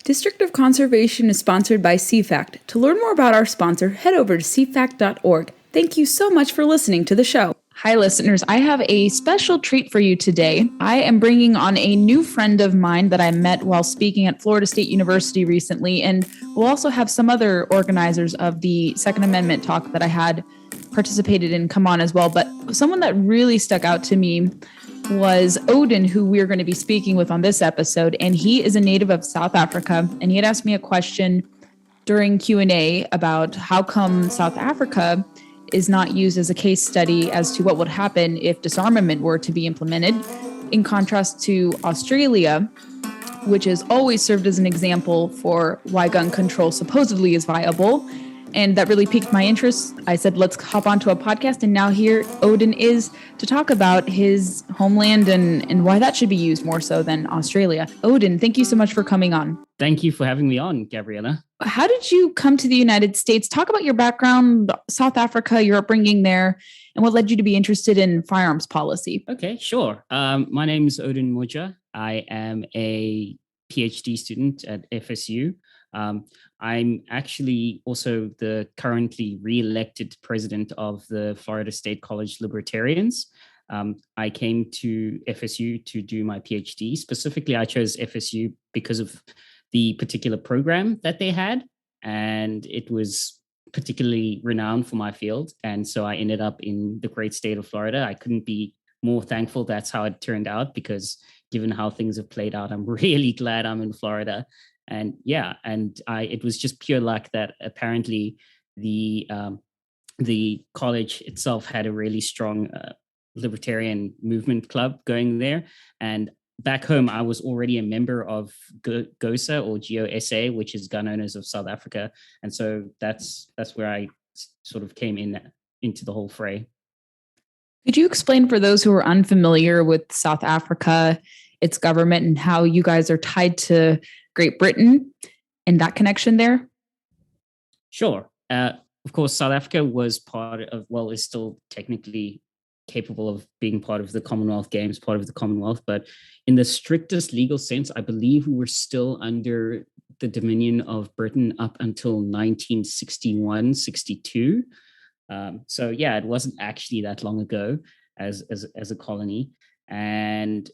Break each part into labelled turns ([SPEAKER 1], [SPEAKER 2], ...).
[SPEAKER 1] District of Conservation is sponsored by CFACT. To learn more about our sponsor, head over to cfact.org. Thank you so much for listening to the show. Hi, listeners. I have a special treat for you today. I am bringing on a new friend of mine that I met while speaking at Florida State University recently, and we'll also have some other organizers of the Second Amendment talk that I had participated in come on as well. But someone that really stuck out to me was Odin, who we're going to be speaking with on this episode. And he is a native of South Africa. And he had asked me a question during Q&A about how come South Africa is not used as a case study as to what would happen if disarmament were to be implemented, in contrast to Australia, which has always served as an example for why gun control supposedly is viable. And that really piqued my interest. I said, let's hop onto a podcast. And now here Odin is to talk about his homeland and why that should be used more so than Australia. Odin, thank you so much for coming on.
[SPEAKER 2] Thank you for having me on, Gabriella.
[SPEAKER 1] How did you come to the United States? Talk about your background, South Africa, your upbringing there, and what led you to be interested in firearms policy.
[SPEAKER 2] Okay, sure. My name is Odin Wotua. I am a Ph.D. student at FSU. I'm actually also the currently re-elected president of the Florida State College Libertarians. I came to FSU to do my PhD. Specifically, I chose FSU because of the particular program that they had, and it was particularly renowned for my field. And so I ended up in the great state of Florida. I couldn't be more thankful that's how it turned out, because given how things have played out, I'm really glad I'm in Florida. And yeah, it was just pure luck that apparently the college itself had a really strong libertarian movement club going there. And back home, I was already a member of GOSA or GOSA, which is Gun Owners of South Africa. And so that's where I sort of came into the whole fray.
[SPEAKER 1] Could you explain for those who are unfamiliar with South Africa, its government, and how you guys are tied to Great Britain and that connection there?
[SPEAKER 2] Sure. Of course, South Africa was is still technically capable of being part of the Commonwealth Games, part of the Commonwealth. But in the strictest legal sense, I believe we were still under the dominion of Britain up until 1961, 62. So yeah, it wasn't actually that long ago as a colony. And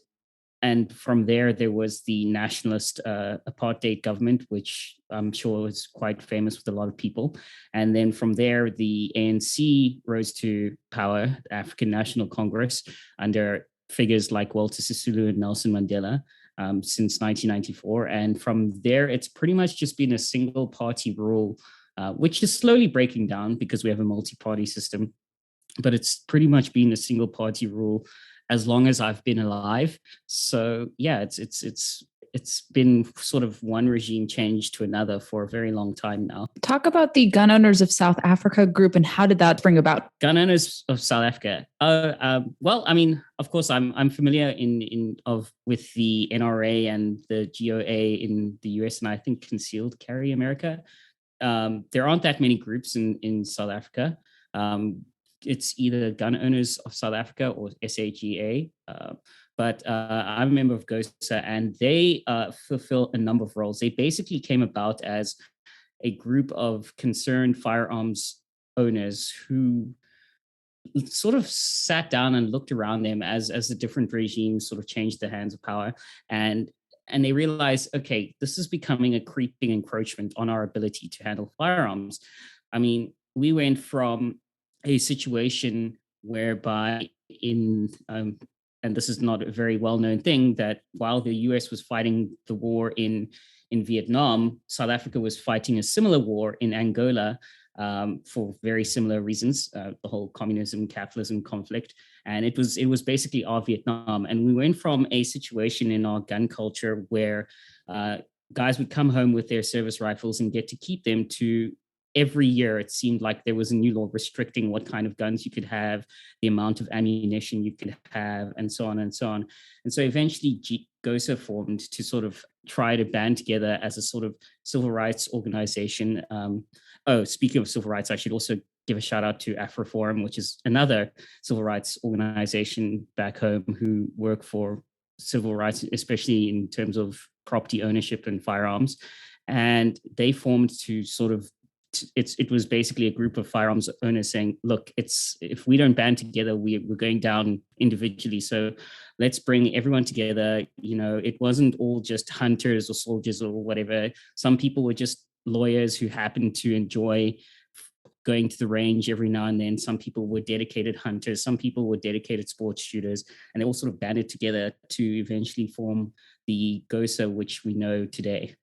[SPEAKER 2] from there was the nationalist apartheid government, which I'm sure was quite famous with a lot of people. And then from there, the ANC rose to power, the African National Congress, under figures like Walter Sisulu and Nelson Mandela since 1994. And from there, it's pretty much just been a single party rule, which is slowly breaking down because we have a multi-party system. But it's pretty much been a single party rule as long as I've been alive. So yeah, it's been sort of one regime change to another for a very long time now.
[SPEAKER 1] Talk about the Gun Owners of South Africa group and how did that bring about?
[SPEAKER 2] Gun Owners of South Africa. Well, I mean, of course, I'm familiar with the NRA and the GOA in the US, and I think Concealed Carry America. There aren't that many groups in South Africa. It's either Gun Owners of South Africa or SAGA. But I'm a member of GOSA, and they fulfill a number of roles. They basically came about as a group of concerned firearms owners who sort of sat down and looked around them as the different regimes sort of changed the hands of power. And they realized, okay, this is becoming a creeping encroachment on our ability to handle firearms. I mean, we went from a situation whereby and this is not a very well-known thing, that while the US was fighting the war in Vietnam, South Africa was fighting a similar war in Angola for very similar reasons, the whole communism, capitalism conflict. And it was basically our Vietnam. And we went from a situation in our gun culture where guys would come home with their service rifles and get to keep them, to every year it seemed like there was a new law restricting what kind of guns you could have, the amount of ammunition you could have, and so on and so on. And so eventually GOSA formed to sort of try to band together as a sort of civil rights organization. Speaking of civil rights, I should also give a shout out to AfroForum, which is another civil rights organization back home who work for civil rights, especially in terms of property ownership and firearms. And they formed to sort of, it was basically a group of firearms owners saying, look, if we don't band together, we're going down individually. So let's bring everyone together. It wasn't all just hunters or soldiers or whatever. Some people were just lawyers who happened to enjoy going to the range every now and then. Some people were dedicated hunters. Some people were dedicated sports shooters. And they all sort of banded together to eventually form the GOSA, which we know today.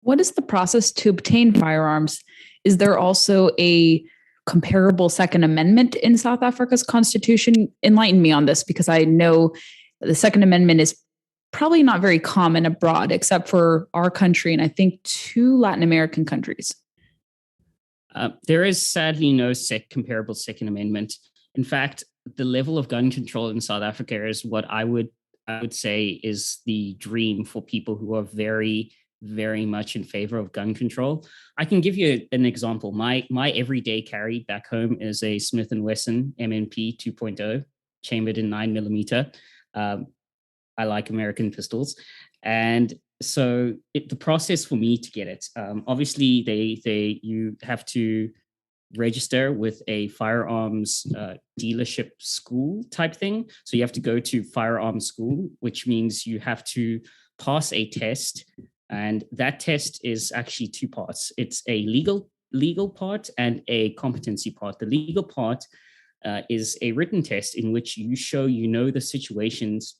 [SPEAKER 1] What is the process to obtain firearms? Is there also a comparable Second Amendment in South Africa's constitution? Enlighten me on this, because I know the Second Amendment is probably not very common abroad, except for our country and I think 2 Latin American countries.
[SPEAKER 2] There is sadly no comparable Second Amendment. In fact, the level of gun control in South Africa is what I would say is the dream for people who are very, very much in favor of gun control. I can give you an example. My everyday carry back home is a Smith & Wesson MNP 2.0, chambered in 9mm. I like American pistols. And so the process for me to get it, obviously you have to register with a firearms dealership school type thing. So you have to go to firearms school, which means you have to pass a test. And that test is actually 2 parts. It's a legal part and a competency part. The legal part is a written test in which you show the situations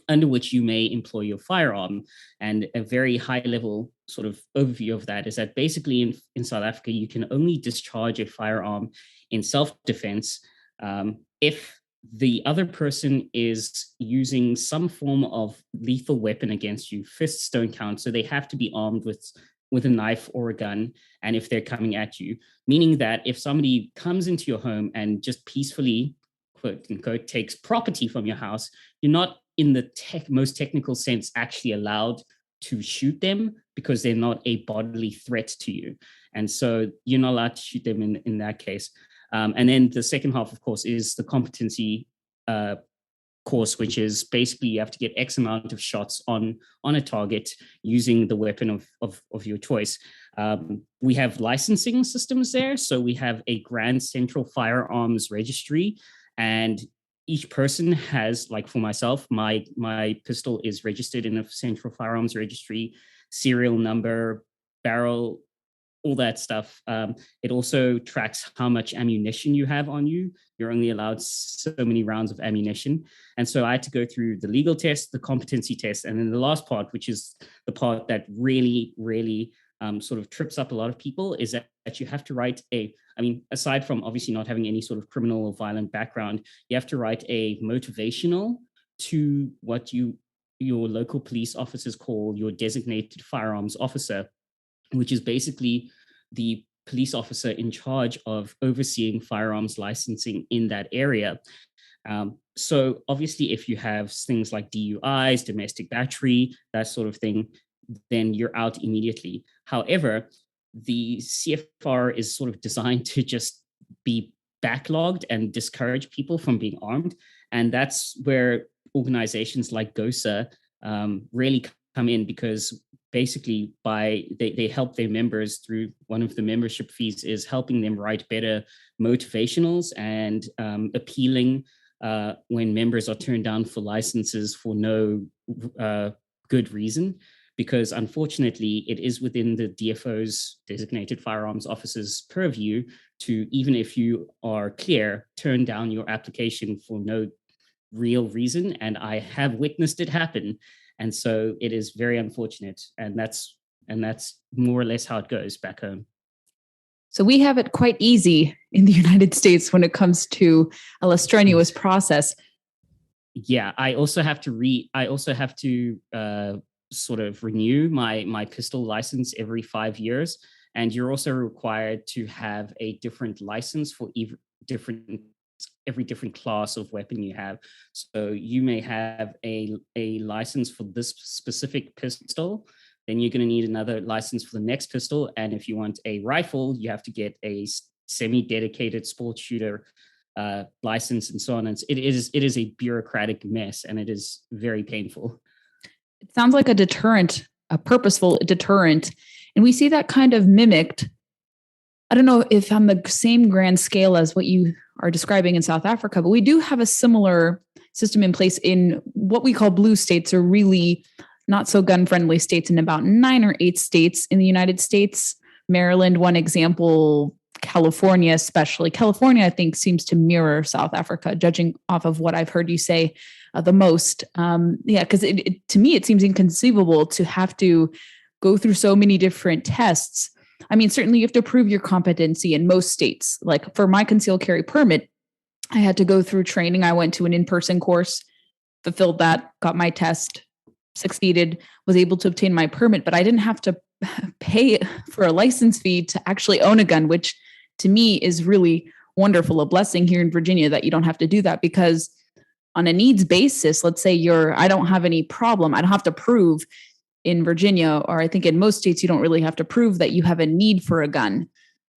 [SPEAKER 2] under which you may employ your firearm. And a very high level sort of overview of that is that basically in South Africa, you can only discharge a firearm in self-defense if the other person is using some form of lethal weapon against you. Fists don't count, so they have to be armed with a knife or a gun, and if they're coming at you, meaning that if somebody comes into your home and just peacefully, quote unquote, takes property from your house, you're not in the most technical sense actually allowed to shoot them because they're not a bodily threat to you. And so you're not allowed to shoot them in that case. And then the second half, of course, is the competency course, which is basically you have to get X amount of shots on a target using the weapon of your choice. We have licensing systems there. So we have a Grand Central Firearms Registry, and each person has, like for myself, my pistol is registered in a Central Firearms Registry, serial number, barrel, all that stuff. It also tracks how much ammunition you have on you. You're only allowed so many rounds of ammunition. And so I had to go through the legal test, the competency test, and then the last part, which is the part that really, really sort of trips up a lot of people, is that you have to write aside from obviously not having any sort of criminal or violent background, you have to write a motivational to what your local police officers call your designated firearms officer, which is basically the police officer in charge of overseeing firearms licensing in that area. So obviously, if you have things like DUIs, domestic battery, that sort of thing, then you're out immediately. However, the CFR is sort of designed to just be backlogged and discourage people from being armed. And that's where organizations like GOSA really come in, because basically they help their members through one of the membership fees is helping them write better motivationals and appealing when members are turned down for licenses for no good reason. Because unfortunately, it is within the DFO's, designated firearms officer's, purview to, even if you are clear, turn down your application for no real reason. And I have witnessed it happen. And so it is very unfortunate. And that's more or less how it goes back home.
[SPEAKER 1] So we have it quite easy in the United States when it comes to a less strenuous process.
[SPEAKER 2] Yeah, I also have to sort of renew my pistol license every 5 years. And you're also required to have a different license for every different class of weapon you have. So you may have a license for this specific pistol, then you're going to need another license for the next pistol. And if you want a rifle, you have to get a semi-dedicated sports shooter license, and so on. And it is a bureaucratic mess, and it is very painful.
[SPEAKER 1] It sounds like a deterrent, a purposeful deterrent. And we see that kind of mimicked. I don't know if on the same grand scale as what you are describing in South Africa, but we do have a similar system in place in what we call blue states, or really not so gun friendly states, in about 9 or 8 states in the United States. Maryland, one example, California, especially. California, I think, seems to mirror South Africa, judging off of what I've heard you say the most. Because to me, it seems inconceivable to have to go through so many different tests. I mean, certainly you have to prove your competency in most states. Like for my concealed carry permit, I had to go through training. I went to an in-person course, fulfilled that, got my test, succeeded, was able to obtain my permit, but I didn't have to pay for a license fee to actually own a gun, which to me is really wonderful, a blessing here in Virginia that you don't have to do that, because on a needs basis, let's say I don't have any problem. I don't have to prove in Virginia, or I think in most states, you don't really have to prove that you have a need for a gun,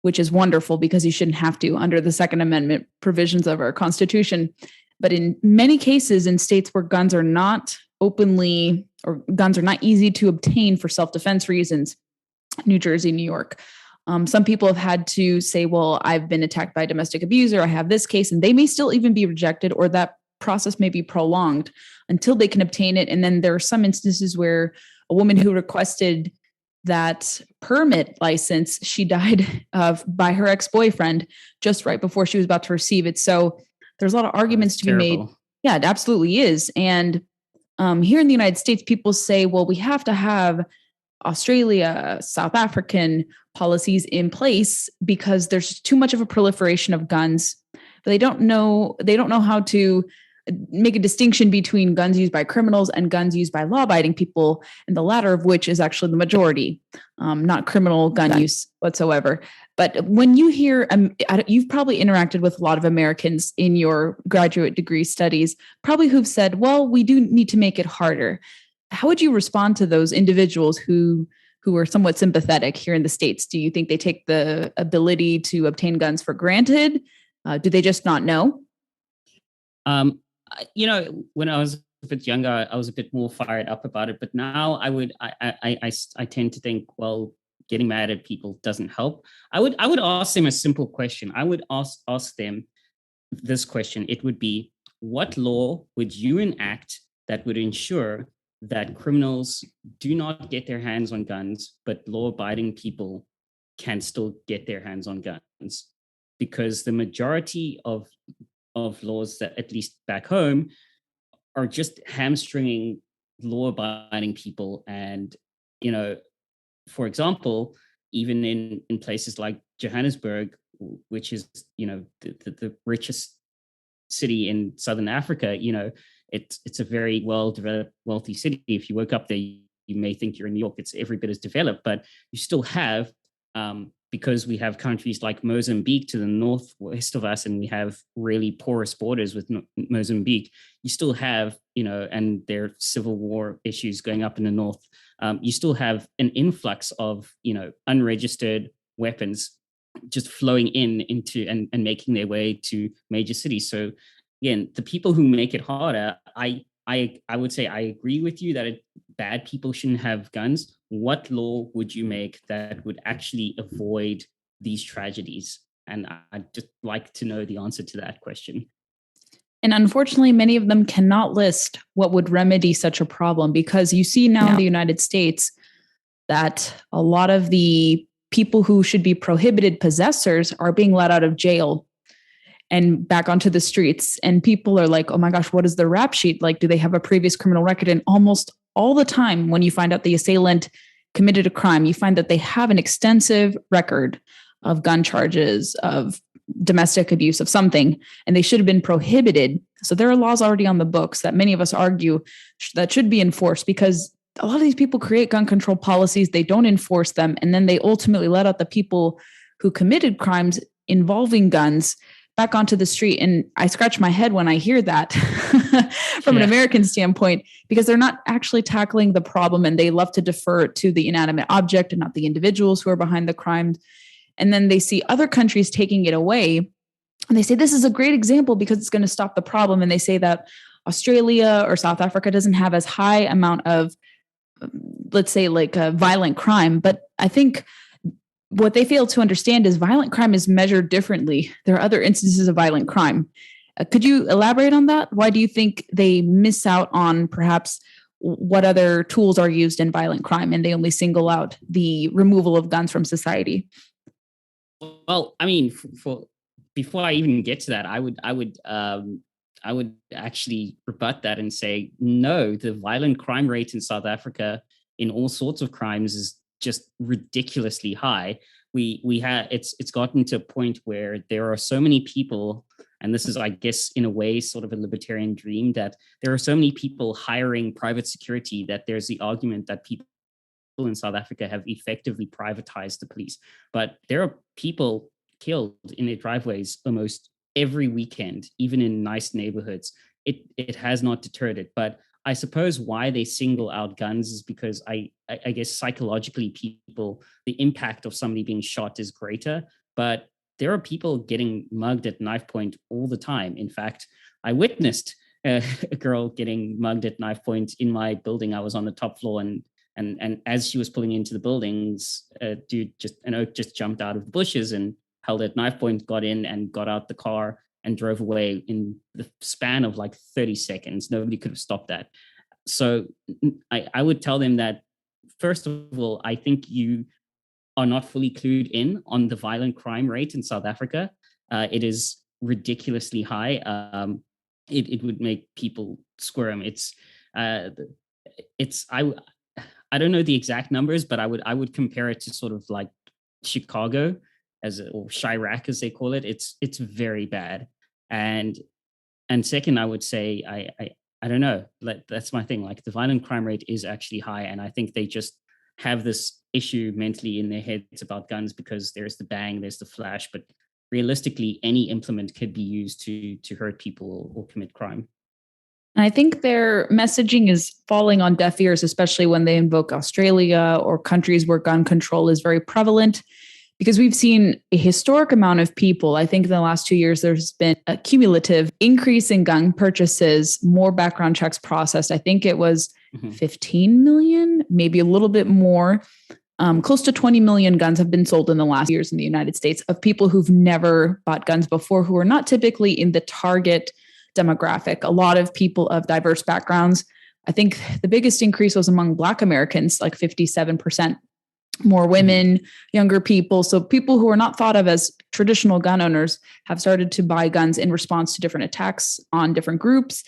[SPEAKER 1] which is wonderful because you shouldn't have to under the Second Amendment provisions of our Constitution. But in many cases, in states where guns are not openly, or guns are not easy to obtain for self-defense reasons, New Jersey, New York, some people have had to say, well, I've been attacked by a domestic abuser, I have this case, and they may still even be rejected, or that process may be prolonged until they can obtain it. And then there are some instances where a woman who requested that permit license, she died by her ex-boyfriend just right before she was about to receive it. So there's a lot of arguments to be made. Yeah, it absolutely is. And here in the United States, people say, well, we have to have Australia, South African policies in place because there's too much of a proliferation of guns. But they don't know how to make a distinction between guns used by criminals and guns used by law-abiding people, and the latter of which is actually the majority, not criminal gun use whatsoever. But when you hear, you've probably interacted with a lot of Americans in your graduate degree studies, probably who've said, well, we do need to make it harder. How would you respond to those individuals who are somewhat sympathetic here in the States? Do you think they take the ability to obtain guns for granted? Do they just not know?
[SPEAKER 2] When I was a bit younger, I was a bit more fired up about it. But now I tend to think, well, getting mad at people doesn't help. I would ask them a simple question. I would ask them this question. It would be, what law would you enact that would ensure that criminals do not get their hands on guns, but law-abiding people can still get their hands on guns? Because the majority of laws that, at least back home, are just hamstringing law-abiding people. And, for example, even in places like Johannesburg, which is, the richest city in Southern Africa, it's a very well-developed, wealthy city. If you woke up there, you may think you're in New York. It's every bit as developed, but you still have, because we have countries like Mozambique to the northwest of us, and we have really porous borders with Mozambique, you still have, and there are civil war issues going up in the north. You still have an influx of, unregistered weapons just flowing into and making their way to major cities. So again, the people who make it harder, I would say I agree with you that bad people shouldn't have guns. What law would you make that would actually avoid these tragedies? And I'd just like to know the answer to that question.
[SPEAKER 1] And unfortunately, many of them cannot list what would remedy such a problem, because you see now in the United States that a lot of the people who should be prohibited possessors are being let out of jail and back onto the streets. And people are like, oh my gosh, what is the rap sheet? Like, do they have a previous criminal record? And almost all the time, when you find out the assailant committed a crime, you find that they have an extensive record of gun charges, of domestic abuse, of something, and they should have been prohibited. So there are laws already on the books that many of us argue that should be enforced, because a lot of these people create gun control policies, they don't enforce them, and then they ultimately let out the people who committed crimes involving guns back onto the street. And I scratch my head when I hear that from an American standpoint, because they're not actually tackling the problem, and they love to defer to the inanimate object and not the individuals who are behind the crime. And then they see other countries taking it away, and they say, this is a great example because it's going to stop the problem. And they say that Australia or South Africa doesn't have as high amount of let's say like a violent crime. But I think what they fail to understand is violent crime is measured differently. There are other instances of violent crime. Could you elaborate on that? Why do you think they miss out on perhaps what other tools are used in violent crime and they only single out the removal of guns from society?
[SPEAKER 2] Well, I mean, for before I even get to that, I would actually rebut that and say no. The violent crime rate in South Africa in all sorts of crimes is just ridiculously high. We have it's gotten to a point where there are so many people, and this is, I guess, in a way, sort of a libertarian dream, that there are so many people hiring private security that there's the argument that people in South Africa have effectively privatized the police. But there are people killed in their driveways almost every weekend, even in nice neighborhoods. It has not deterred it. But I suppose why they single out guns is because I guess psychologically the impact of somebody being shot is greater. But there are people getting mugged at knife point all the time. In fact, I witnessed a girl getting mugged at knife point in my building. I was on the top floor, and as she was pulling into the buildings, an oak just jumped out of the bushes and held at knife point, got in and got out the car and drove away in the span of like 30 seconds. Nobody could have stopped that. So I would tell them that, first of all, I think you are not fully clued in on the violent crime rate in South Africa. It is ridiculously high. It would make people squirm. I don't know the exact numbers, but I would compare it to sort of like Chicago or Chirac as they call it. It's very bad. And second, I would say I don't know. That's my thing. Like, the violent crime rate is actually high, and I think they just have this issue mentally in their heads about guns because there's the bang, there's the flash, but realistically, any implement could be used to hurt people or commit crime.
[SPEAKER 1] And I think their messaging is falling on deaf ears, especially when they invoke Australia or countries where gun control is very prevalent, because we've seen a historic amount of people. I think in the last 2 years, there's been a cumulative increase in gun purchases, more background checks processed. I think it was 15 million, maybe a little bit more. Close to 20 million guns have been sold in the last years in the United States of people who've never bought guns before, who are not typically in the target demographic. A lot of people of diverse backgrounds. I think the biggest increase was among Black Americans, like 57%. More women, younger people. So people who are not thought of as traditional gun owners have started to buy guns in response to different attacks on different groups.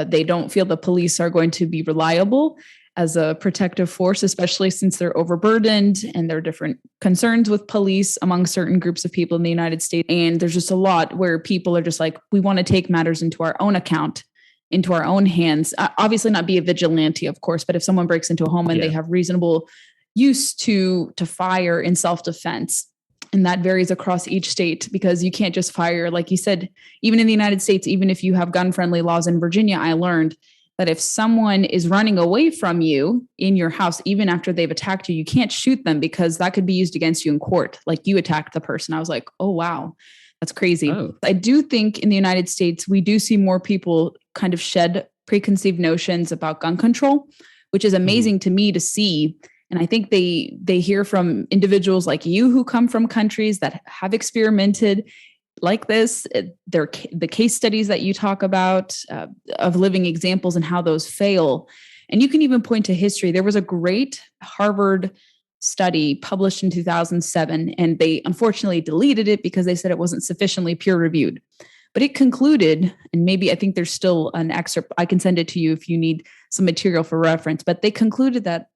[SPEAKER 1] They don't feel the police are going to be reliable as a protective force, especially since they're overburdened and there are different concerns with police among certain groups of people in the United States. And there's just a lot where people are just like, we want to take matters into our own account, into our own hands. Obviously not be a vigilante, of course, but if someone breaks into a home and they have reasonable use to fire in self-defense, and that varies across each state, because you can't just fire, like you said, even in the United States, even if you have gun-friendly laws. In Virginia, I learned that if someone is running away from you in your house, even after they've attacked you, you can't shoot them because that could be used against you in court. Like, you attacked the person. I was like, oh, wow, that's crazy. Oh. I do think in the United States, we do see more people kind of shed preconceived notions about gun control, which is amazing to me to see. And I think they hear from individuals like you who come from countries that have experimented like this. The case studies that you talk about of living examples and how those fail. And you can even point to history. There was a great Harvard study published in 2007, and they unfortunately deleted it because they said it wasn't sufficiently peer reviewed. But it concluded, and maybe I think there's still an excerpt, I can send it to you if you need some material for reference, but they concluded that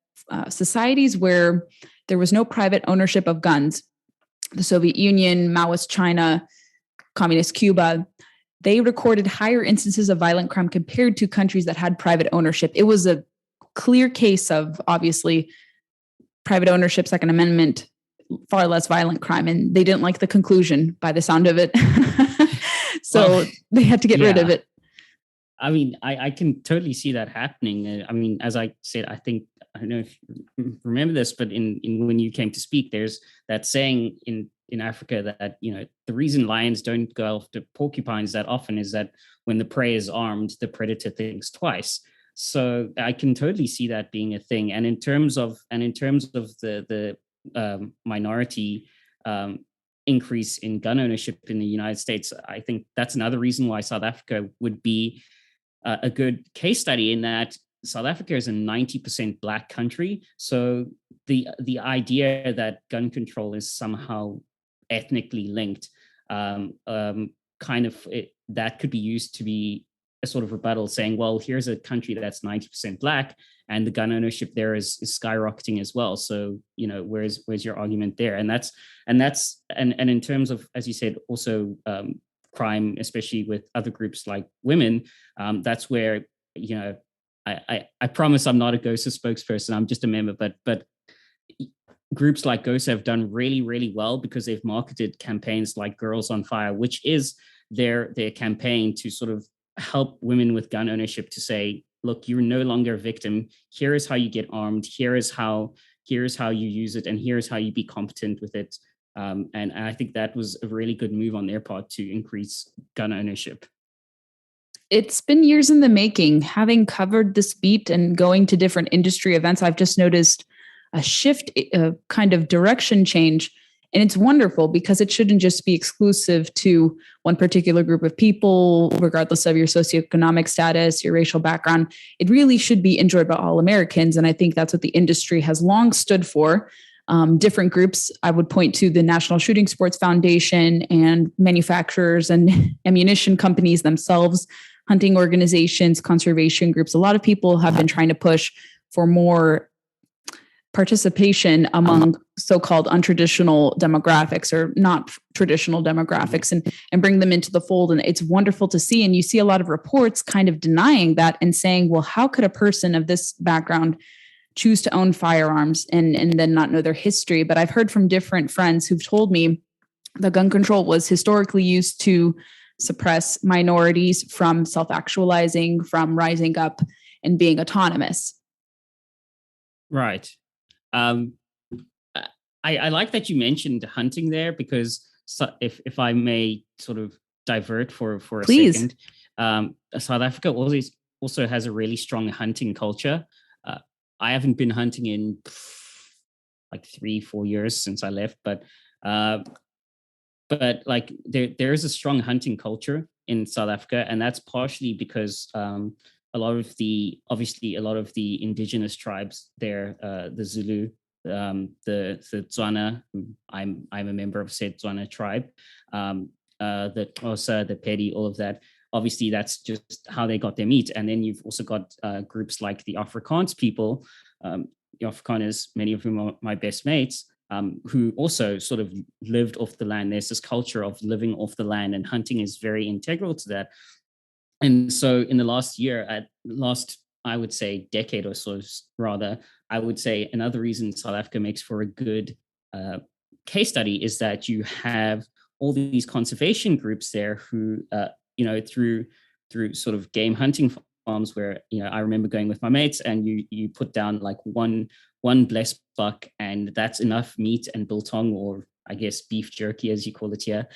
[SPEAKER 1] societies where there was no private ownership of guns, the Soviet Union, Maoist China, Communist Cuba, they recorded higher instances of violent crime compared to countries that had private ownership. It was a clear case of, obviously, private ownership, Second Amendment, far less violent crime. And they didn't like the conclusion by the sound of it. So they had to get rid of it.
[SPEAKER 2] I mean, I can totally see that happening. I mean, as I said, I don't know if you remember this, but in when you came to speak, there's that saying in Africa that, the reason lions don't go after porcupines that often is that when the prey is armed, the predator thinks twice. So I can totally see that being a thing. And in terms of the minority increase in gun ownership in the United States, I think that's another reason why South Africa would be a good case study, in that South Africa is a 90% Black country. So the idea that gun control is somehow ethnically linked, kind of that could be used to be a sort of rebuttal, saying, well, here's a country that's 90% Black, and the gun ownership there is skyrocketing as well. So, where's your argument there? And in terms of, as you said, also crime, especially with other groups like women, that's where, I promise I'm not a GOSA spokesperson. I'm just a member, but groups like GOSA have done really, really well because they've marketed campaigns like Girls on Fire, which is their campaign to sort of help women with gun ownership to say, look, you're no longer a victim. Here is how you get armed. Here's how you use it, and here's how you be competent with it. And I think that was a really good move on their part to increase gun ownership.
[SPEAKER 1] It's been years in the making. Having covered this beat and going to different industry events, I've just noticed a shift, a kind of direction change. And it's wonderful because it shouldn't just be exclusive to one particular group of people, regardless of your socioeconomic status, your racial background. It really should be enjoyed by all Americans. And I think that's what the industry has long stood for. Different groups, I would point to the National Shooting Sports Foundation and manufacturers and ammunition companies themselves, hunting organizations, conservation groups. A lot of people have been trying to push for more participation among so-called untraditional demographics or not traditional demographics, and bring them into the fold. And it's wonderful to see. And you see a lot of reports kind of denying that and saying, well, how could a person of this background choose to own firearms and then not know their history? But I've heard from different friends who've told me that gun control was historically used to suppress minorities from self-actualizing, from rising up and being autonomous.
[SPEAKER 2] Right. I like that you mentioned hunting there, because if I may sort of divert for a
[SPEAKER 1] Please.
[SPEAKER 2] second, South Africa also has a really strong hunting culture. I haven't been hunting in like 3-4 years since I left, but like there is a strong hunting culture in South Africa, and that's partially because a lot of the indigenous tribes there, the Zulu, the Tswana, I'm a member of said Tswana tribe, the Xhosa, the Pedi, all of that. Obviously, that's just how they got their meat. And then you've also got groups like the Afrikaans people, the Afrikaners, many of whom are my best mates, who also sort of lived off the land. There's this culture of living off the land, and hunting is very integral to that. And so in the last, I would say, decade or so, rather, I would say another reason South Africa makes for a good case study is that you have all these conservation groups there who, through sort of game hunting farms where, I remember going with my mates, and you put down like one blessed buck, and that's enough meat and biltong, or I guess beef jerky, as you call it here,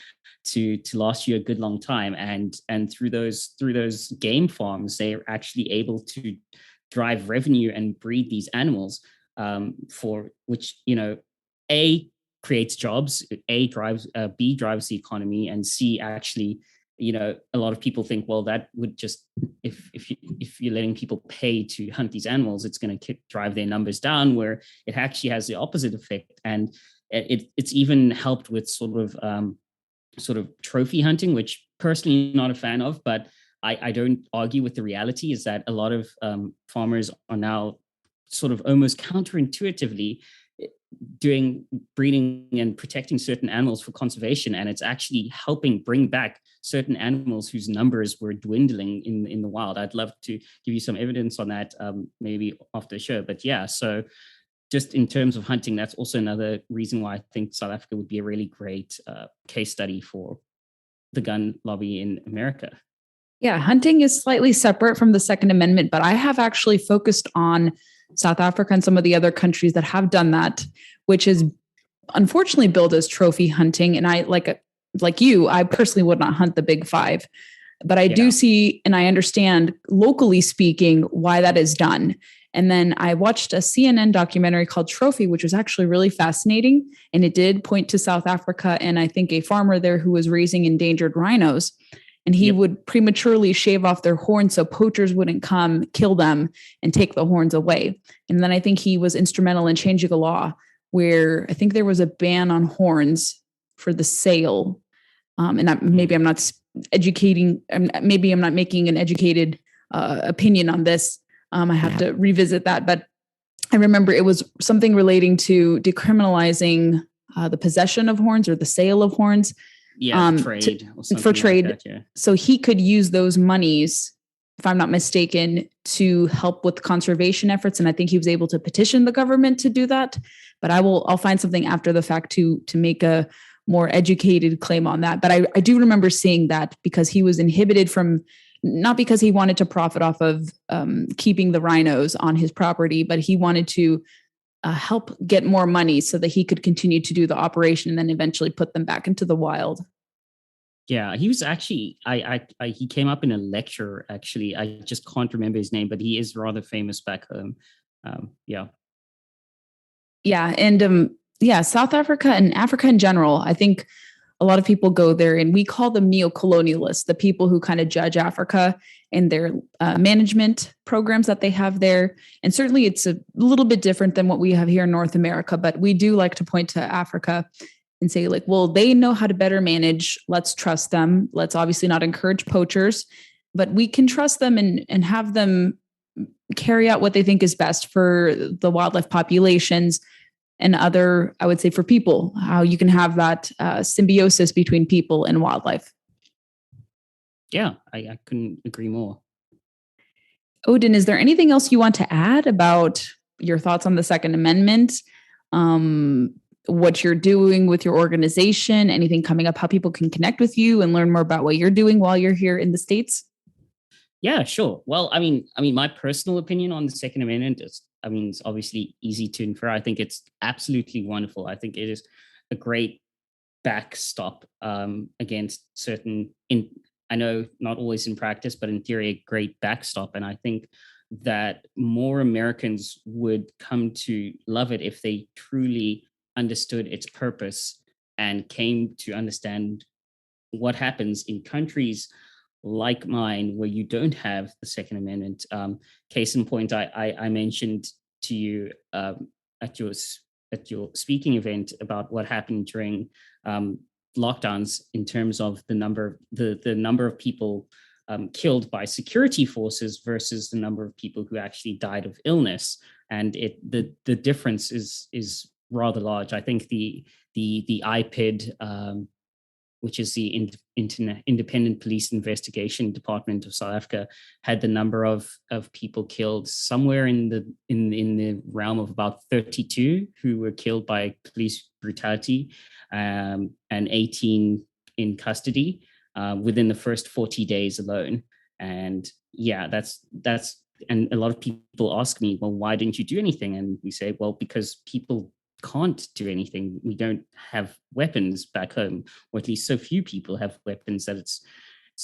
[SPEAKER 2] to last you a good long time. And through those game farms, they're actually able to drive revenue and breed these animals, for which, A, creates jobs, B, drives the economy, and C, actually, a lot of people think, well, that would just, if you're letting people pay to hunt these animals, it's going to drive their numbers down, where it actually has the opposite effect. And it's even helped with sort of trophy hunting, which personally not a fan of, but I don't argue with the reality is that a lot of farmers are now sort of almost counterintuitively doing breeding and protecting certain animals for conservation, and it's actually helping bring back certain animals whose numbers were dwindling in the wild. I'd love to give you some evidence on that, maybe after the show. But yeah, so just in terms of hunting, that's also another reason why I think South Africa would be a really great case study for the gun lobby in America.
[SPEAKER 1] Yeah, hunting is slightly separate from the Second Amendment, but I have actually focused on South Africa and some of the other countries that have done that, which is unfortunately billed as trophy hunting. And I like you, I personally would not hunt the big five. But I do see, and I understand locally speaking, why that is done. And then I watched a CNN documentary called Trophy, which was actually really fascinating. And it did point to South Africa and I think a farmer there who was raising endangered rhinos. And he would prematurely shave off their horns so poachers wouldn't come, kill them, and take the horns away. And then I think he was instrumental in changing a law where I think there was a ban on horns for the sale. Maybe I'm not educating, maybe I'm not making an educated opinion on this. I have to revisit that. But I remember it was something relating to decriminalizing the possession of horns or the sale of horns.
[SPEAKER 2] Trade
[SPEAKER 1] for trade.
[SPEAKER 2] Like that,
[SPEAKER 1] So he could use those monies, if I'm not mistaken, to help with conservation efforts. And I think he was able to petition the government to do that. But I'll find something after the fact to make a more educated claim on that. But I do remember seeing that because he was inhibited from, not because he wanted to profit off of keeping the rhinos on his property, but he wanted to help get more money so that he could continue to do the operation and then eventually put them back into the wild.
[SPEAKER 2] Yeah, he was actually, he came up in a lecture, actually. I just can't remember his name, but he is rather famous back home.
[SPEAKER 1] Yeah. And South Africa and Africa in general, I think a lot of people go there and we call them neo-colonialists, the people who kind of judge Africa and their management programs that they have there. And certainly it's a little bit different than what we have here in North America, but we do like to point to Africa and say like, well, they know how to better manage. Let's trust them. Let's obviously not encourage poachers, but we can trust them and have them carry out what they think is best for the wildlife populations and other, I would say, for people, how you can have that symbiosis between people and wildlife.
[SPEAKER 2] Yeah, I couldn't agree more.
[SPEAKER 1] Odin, is there anything else you want to add about your thoughts on the Second Amendment? What you're doing with your organization, anything coming up, how people can connect with you and learn more about what you're doing while you're here in the States?
[SPEAKER 2] Yeah, sure. Well, I mean, my personal opinion on the Second Amendment is, it's obviously easy to infer. I think it's absolutely wonderful. I think it is a great backstop against certain, I know not always in practice, but in theory, a great backstop. And I think that more Americans would come to love it if they truly understood its purpose and came to understand what happens in countries like mine where you don't have the Second Amendment. Case in point, I mentioned to you at your speaking event about what happened during lockdowns in terms of the number of people killed by security forces versus the number of people who actually died of illness, and the difference is rather large. I think the IPID, which is the Independent Police Investigation Department of South Africa, had the number of people killed somewhere in the realm of about 32 who were killed by police brutality, and 18 in custody within the first 40 days alone. And yeah, that's and a lot of people ask me, well, why didn't you do anything? And we say, well, because people can't do anything. We don't have weapons back home, or at least so few people have weapons that it's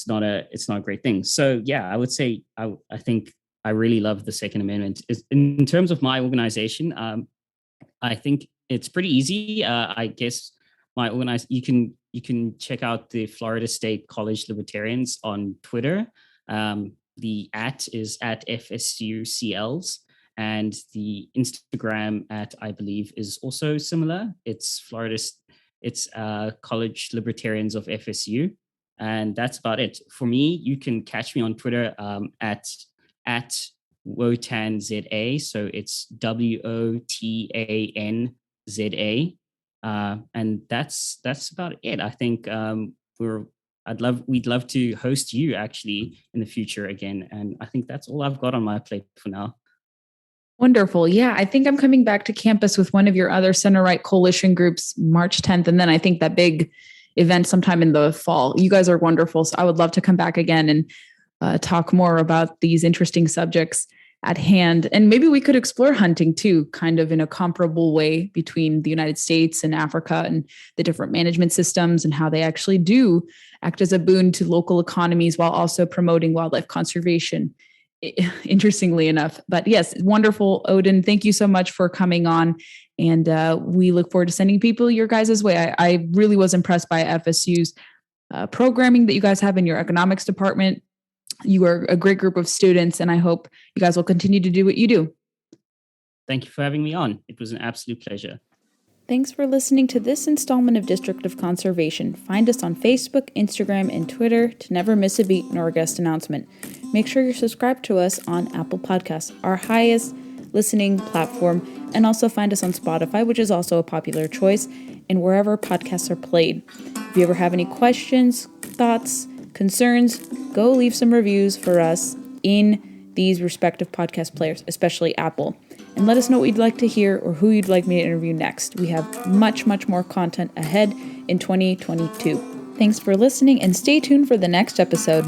[SPEAKER 2] not a great thing. So yeah, I would say I think I really love the Second Amendment. In terms of my organization, I think it's pretty easy. I guess you can check out the Florida State College Libertarians on Twitter. The @ is at FSU CLs. And the Instagram I believe is also similar. It's College Libertarians of FSU. And that's about it. For me, you can catch me on Twitter at WOTANZA. So it's WOTANZA. And that's about it. I think we'd love to host you actually in the future again. And I think that's all I've got on my plate for now.
[SPEAKER 1] Wonderful. Yeah, I think I'm coming back to campus with one of your other center-right coalition groups March 10th. And then I think that big event sometime in the fall. You guys are wonderful. So I would love to come back again and talk more about these interesting subjects. at hand. And maybe we could explore hunting too, kind of in a comparable way between the United States and Africa and the different management systems and how they actually do act as a boon to local economies while also promoting wildlife conservation, interestingly enough. But yes, wonderful, Odin. Thank you so much for coming on. And we look forward to sending people your guys' way. I really was impressed by FSU's programming that you guys have in your economics department. You are a great group of students, and I hope you guys will continue to do what you do.
[SPEAKER 2] Thank you for having me on. It was an absolute pleasure.
[SPEAKER 1] Thanks for listening to this installment of District of Conservation. Find us on Facebook, Instagram, and Twitter to never miss a beat nor a guest announcement. Make sure you're subscribed to us on Apple Podcasts, our highest listening platform, and also find us on Spotify, which is also a popular choice, and wherever podcasts are played. If you ever have any questions, thoughts, concerns, go leave some reviews for us in these respective podcast players, especially Apple. And let us know what you'd like to hear or who you'd like me to interview next. We have much, much more content ahead in 2022. Thanks for listening and stay tuned for the next episode.